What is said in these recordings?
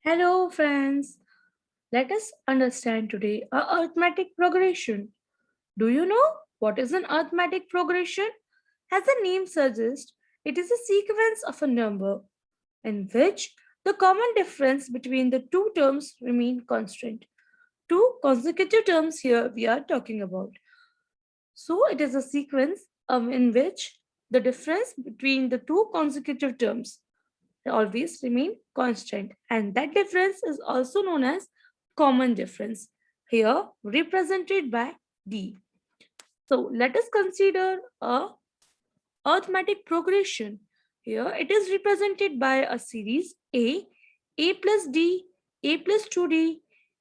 Hello, friends. Let us understand today a arithmetic progression. Do you know what is an arithmetic progression? As the name suggests, it is a sequence of a number in which the common difference between the two terms remain constant. Two consecutive terms here we are talking about. So it is a sequence in which the difference between the two consecutive terms always remain constant, and that difference is also known as common difference, here represented by D. So let us consider a arithmetic progression. Here it is represented by a series A plus D, A plus 2D,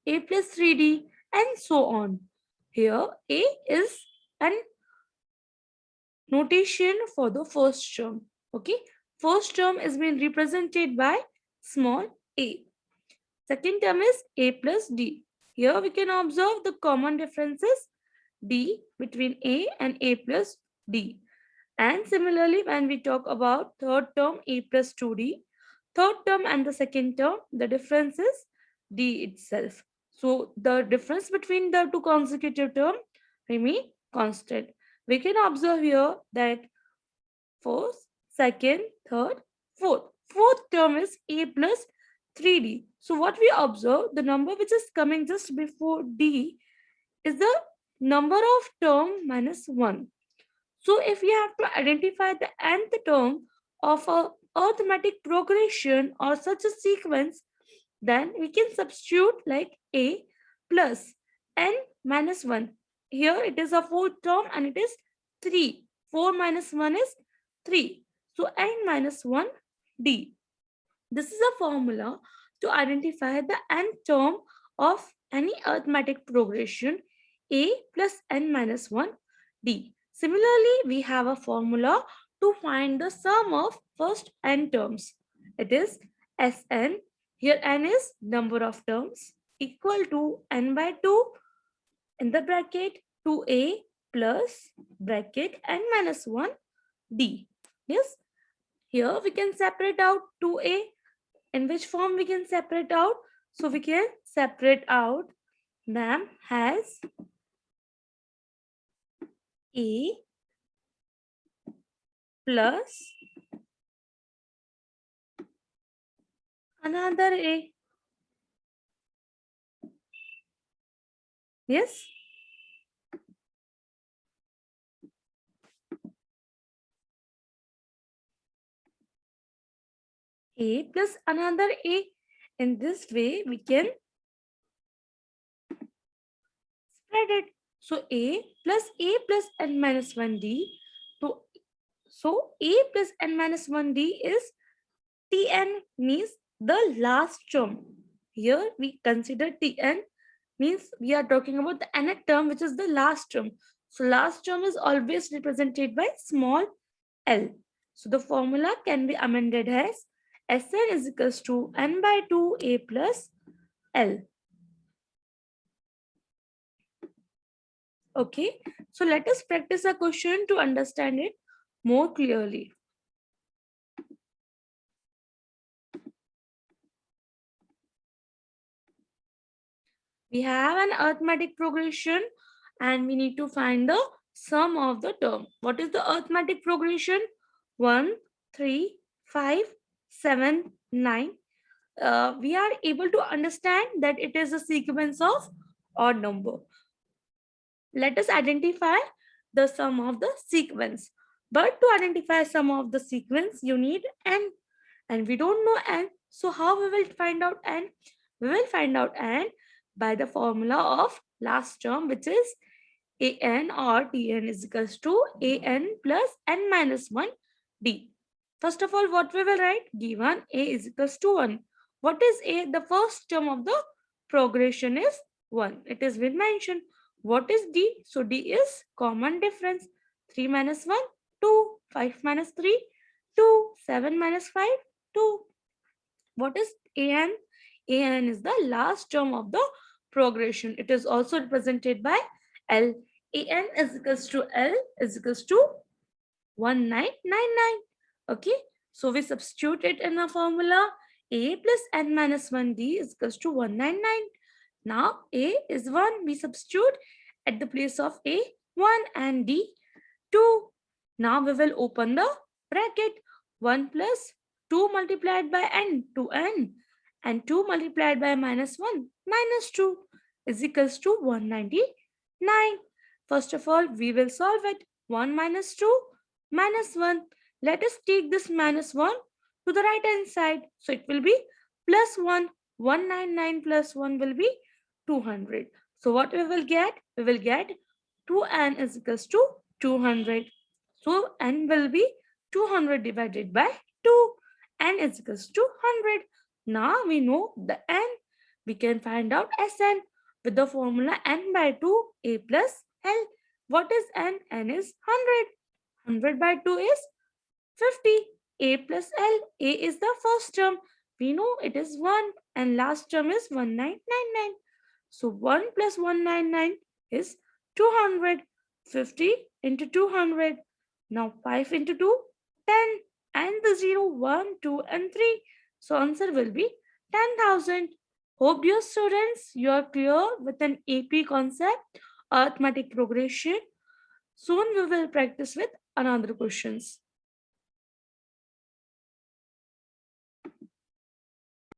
A plus 3D, and so on. Here A is an notation for the first term. Okay, first term is being represented by small a. Second term is a plus d. Here we can observe the common differences d between a and a plus d. And similarly, when we talk about third term a plus 2d, third term and the second term, the difference is d itself. So the difference between the two consecutive terms remain constant. We can observe here that first, second, third, fourth. Fourth term is a plus 3d. So what we observe, the number which is coming just before d is the number of term minus 1. So if we have to identify the nth term of a arithmetic progression or such a sequence, then we can substitute like a plus n minus 1. Here it is a fourth term and it is 3. 4 minus 1 is 3. So n minus 1 d. This is a formula to identify the nth term of any arithmetic progression a plus n minus 1 d. Similarly, we have a formula to find the sum of first n terms. It is Sn. Here n is number of terms equal to n by 2 in the bracket 2a plus bracket n minus 1 d. Yes, here we can separate out 2a. In which form we can separate out? So we can separate out them as a plus another a. Yes, a plus another a. In this way we can spread it. So a plus n minus 1d. So a plus n minus 1d is Tn, means the last term. Here we consider Tn means we are talking about the nth term, which is the last term. So last term is always represented by small l. So the formula can be amended as Sn is equals to n by 2 a plus l. Okay, so let us practice a question to understand it more clearly. We have an arithmetic progression and we need to find the sum of the term. What is the arithmetic progression? 1, 3, 5, 7, 9. We are able to understand that it is a sequence of odd number. Let us identify the sum of the sequence. But to identify sum of the sequence, you need n. And we don't know n. So how we will find out n? We will find out n by the formula of last term, which is an or tn is equals to an plus n minus 1 d. First of all, what we will write? Given a is equals to 1. What is a? The first term of the progression is 1. It is been mentioned. What is d? So d is common difference. 3 minus 1, 2. 5 minus 3, 2. 7 minus 5, 2. What is an? An is the last term of the progression. It is also represented by L. An is equals to L is equals to 1999. Okay, so we substitute it in a formula. A plus n minus 1d is equals to 199. Now A is 1. We substitute at the place of A 1 and D 2. Now we will open the bracket. 1 plus 2 multiplied by n, 2n, and 2 multiplied by minus 1 minus 2 is equals to 199. First of all, we will solve it. 1 minus 2 minus 1. Let us take this minus 1 to the right hand side. So it will be plus 1. 199 plus 1 will be 200. So what we will get? We will get 2n is equals to 200. So n will be 200 divided by 2. N is equals to 100. Now we know the n. We can find out Sn with the formula n by 2 a plus l. What is n? N is 100. 100 by 2 is 50. A plus L. A is the first term. We know it is 1 and last term is 1999. So 1 plus 199 is 200. 50 into 200. Now 5 into 2, 10. And the 0, 1, 2 and 3. So answer will be 10,000. Hope dear students you are clear with an AP concept, arithmetic progression. Soon we will practice with another questions.